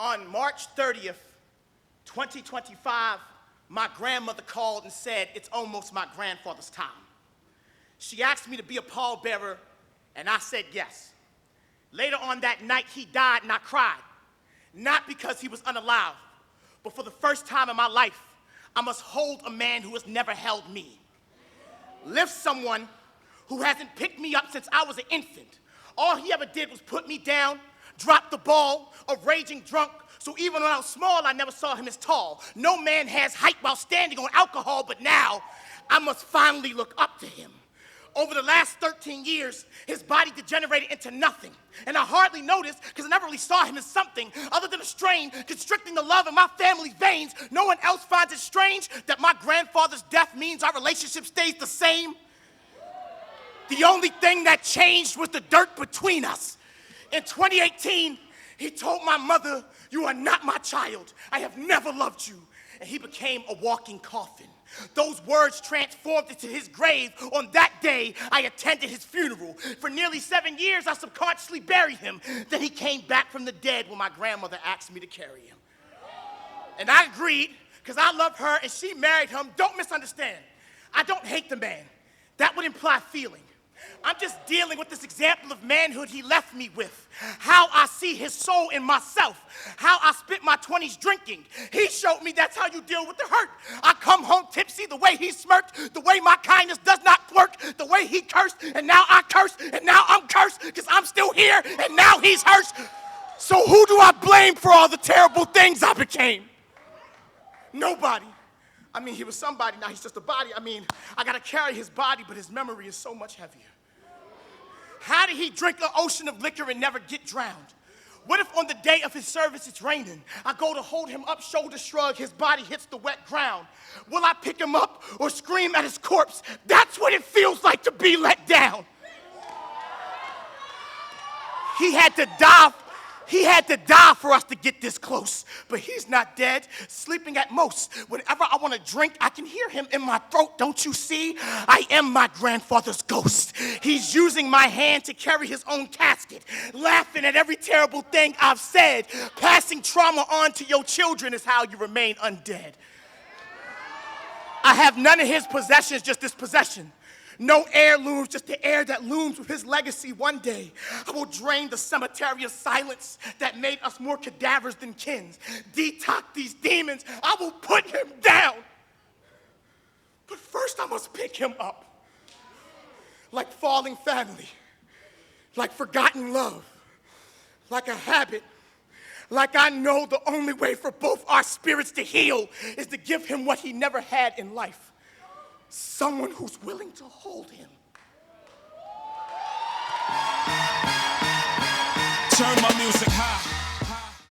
On March 30th, 2025, my grandmother called and said it's almost my grandfather's time. She asked me to be a pallbearer, and I said yes. Later on that night, he died, and I cried. Not because he was unalive, but for the first time in my life, I must hold a man who has never held me. Lift someone who hasn't picked me up since I was an infant. All he ever did was put me down, drop the ball, a raging drunk, so even when I was small, I never saw him as tall. No man has height while standing on alcohol, but now I must finally look up to him. Over the last 13 years, his body degenerated into nothing. And I hardly noticed because I never really saw him as something other than a strain constricting the love in my family's veins. No one else finds it strange that my grandfather's death means our relationship stays the same. The only thing that changed was the dirt between us. In 2018, he told my mother, "You are not my child. I have never loved you." And he became a walking coffin. Those words transformed into his grave. On that day, I attended his funeral. For nearly 7 years, I subconsciously buried him. Then he came back from the dead when my grandmother asked me to carry him. And I agreed, because I love her and she married him. Don't misunderstand. I don't hate the man. That would imply feeling. I'm just dealing with this example of manhood he left me with. How I see his soul in myself. How I spent my 20s drinking. He showed me that's how you deal with the hurt. I come home tipsy the way he smirked, the way my kindness does not work, the way he cursed, and now I curse, and now I'm cursed because I'm still here, and now he's hurt. So who do I blame for all the terrible things I became? Nobody. I mean, he was somebody, now he's just a body. I mean, I gotta carry his body, but his memory is so much heavier. How did he drink an ocean of liquor and never get drowned? What if on the day of his service it's raining? I go to hold him up, shoulder shrug, his body hits the wet ground. Will I pick him up or scream at his corpse? That's what it feels like to be let down. He had to die. He had to die for us to get this close, but he's not dead, sleeping at most. Whenever I want to drink, I can hear him in my throat, don't you see? I am my grandfather's ghost. He's using my hand to carry his own casket, laughing at every terrible thing I've said. Passing trauma on to your children is how you remain undead. I have none of his possessions, just this possession. No heirlooms, just the air that looms with his legacy one day. I will drain the cemetery of silence that made us more cadavers than kins. Detox these demons. I will put him down. But first I must pick him up. Like falling family. Like forgotten love. Like a habit. Like I know the only way for both our spirits to heal is to give him what he never had in life. Someone who's willing to hold him. Turn my music high.